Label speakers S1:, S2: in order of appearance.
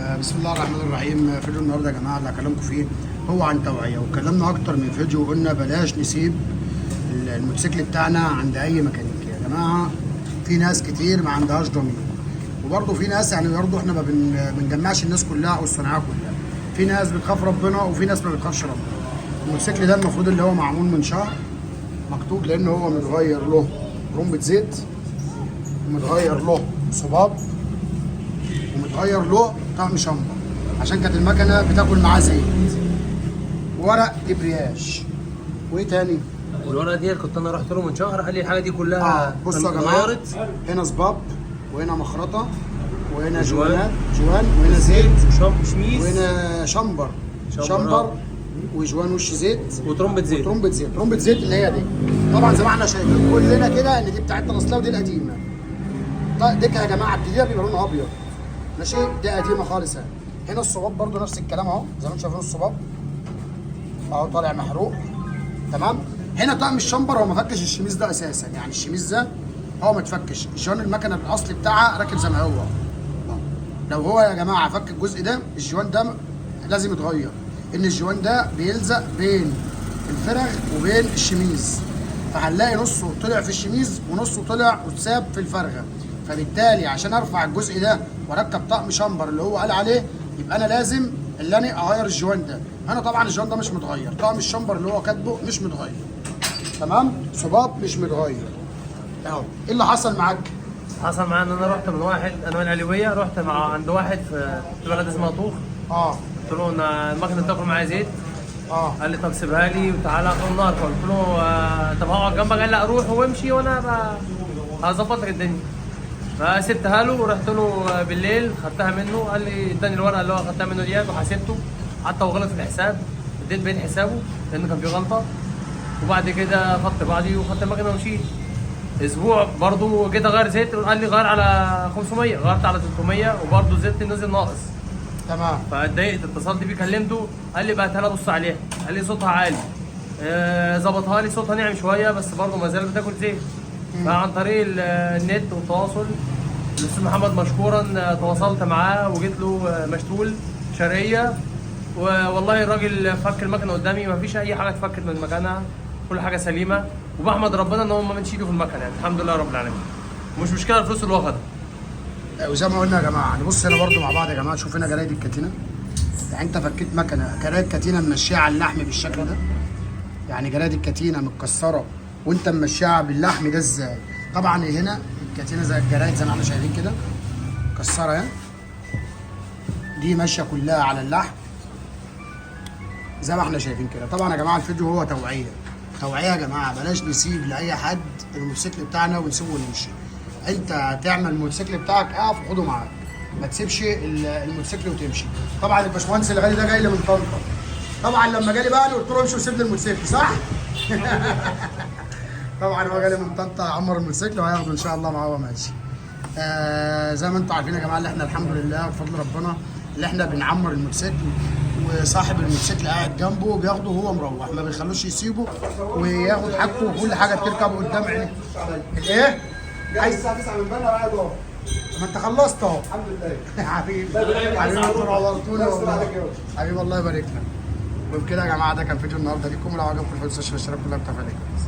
S1: بسم الله الرحمن الرحيم. فيديو النهارده يا جماعه اللي هكلمكم فيه هو عن توعيه، واتكلمنا اكتر من فيديو وقلنا بلاش نسيب الموتوسيكل بتاعنا عند اي ميكانيكي. يا جماعه في ناس كتير ما عندهاش ضمير، وبرضه في ناس يعني برضه احنا ما بنجمعش الناس كلها او الصناعه كلها. في ناس بتخاف ربنا وفي ناس ما بتخافش ربنا. الموتوسيكل ده المفروض اللي هو معمول من شهر مكتوب، لان هو متغير له رمبة زيت، ومتغير له صباب، ومتغير له طقم شمبر، عشان كانت المكنه بتاكل معاه زيت، ورق دبرياج، وايه تاني؟
S2: والورقه دي كنت انا رحت له من شهر، قال لي الحاجه دي كلها
S1: بصوا يا جماعه، هنا صباب، وهنا مخرطه، وهنا جوان، وهنا زيت،
S2: شميز،
S1: وهنا شمبر وجوان وش زيت،
S2: وترمبه زيت.
S1: ترمبه زيت اللي هي دي. طبعا زي ما احنا شايفين كلنا كده ان دي بتاعتنا الاصليه ودي القديمه. دي يا جماعه الجديده بيبقى لونها ابيض، ماشي؟ دي قديمه خالص اهي. هنا الصباب برضو نفس الكلام اهو، زي ما انتم شايفين الصباب اهو طالع محروق، تمام؟ هنا طقم الشمبر هو ما فكش الشميز ده اساسا، يعني الشميز ده هو ما اتفكش، الجوان المكنه الاصلي بتاعها راكب زي ما هو. لو هو يا جماعه فك الجزء ده، الجوان ده لازم يتغير، ان الجوان ده بيلزق بين الفرغ وبين الشميز، فهنلاقي نصه طلع في الشميز ونصه طلع واتساب في الفرغه. فبالتالي عشان ارفع الجزء ده واركب طقم شمبر اللي هو قال عليه، يبقى انا لازم اللي انا اغير الجوان ده. هنا طبعا الجوان ده مش متغير، طقم الشمبر اللي هو كاتبه مش متغير، تمام؟ صباب مش متغير اهو. ايه اللي حصل معاك؟
S2: حصل معايا ان انا رحت من واحد، انا من العلويه، رحت عند واحد في بلد اسمها طوخ. قلت له انا المكنه بتاكل معايا زيت. قال لي طب سيبها لي وتعالى اخر النهار. قلت له طب هقعد جنبك؟ قال لا روح وامشي وانا هظبط لك الدنيا. فسبتها له ورحت له بالليل، خدتها منه، قال لي اداني الورقه اللي هو خدتها منه ديت وحاسبته. حتى هو غلط في الحساب، اديت بين حسابه لان كان في غلطه. وبعد كده خدت بعضي وخدت المكنه ومشيت. اسبوع برضه جيت اغير زيت، قال لي غير على 500، غيرت على 300 وبرضه الزيت نزل ناقص.
S1: تمام.
S2: فاتضايقت، اتصلت بيه كلمته، قال لي بعتها لها بص عليها، قال لي صوتها عالي. ظبطها لي، صوتها ناعم شويه بس برضه ما زالت بتاكل زيت. فعن طريق النت والتواصل، الاستاذ محمد مشكورا تواصلت معاه وجيت له مشتول شرقيه، والله الراجل فك المكنه قدامي، ما فيش اي حاجه اتفكت من مكانها، كل حاجه سليمه. وبحمد ربنا ان هو ما منش ايده في المكنه، يعني الحمد لله رب العالمين. مش مشكله الفلوس اللي هو خدها.
S1: وزي ما قلنا يا جماعه، نبص هنا برضو مع بعض يا جماعه. شوف هنا جرايد الكاتينه، يعني انت فكيت مكنه جرايد كاتينه ممشيها على اللحم بالشكل ده، يعني جرايد الكاتينه متكسره وانت ممشيها باللحم ده ازاي؟ طبعا هنا الكاتينه زي الجرايد زي ما احنا شايفين كده مكسره اهي، دي ماشيه كلها على اللحم زي ما احنا شايفين كده. طبعا يا جماعه الفيديو هو توعيه يا جماعه، بلاش نسيب لاي حد الموتوسيكل بتاعنا ونسيبه ونمشي. انت تعمل الموتوسيكل بتاعك اقف وخده معاك، ما تسيبش الموتوسيكل وتمشي. طبعا الباشمهندس اللي غالي ده جاي لي من طنطا، طبعا لما جالي بقى قلت له امشي وسيب لي الموتوسيكل، صح؟ طبعا هو جالي من طنطا عمر الموتوسيكل وهياخده ان شاء الله معاه وهو ماشي. زي ما انتم عارفين يا جماعه اللي احنا الحمد لله بفضل ربنا اللي احنا بنعمر الموتوسيكل، وصاحب الموتوسيكل قاعد جنبه بياخده وهو مروح، ما بيخلوش يسيبه وياخد حاجته وكل حاجه بتركب قدام عينيه. الايه؟ عايز الساعه 9 من بدري قاعد اهو. ما انت خلصت اهو. الحمد لله. حبيبي انتوا نورتوني والله. حبيبي الله يبارك لك. وبكده يا جماعه ده كان فيديو النهارده ليكم، لو عجبكم الفيديو اشتركوا في اللايك وتفعيل الجرس.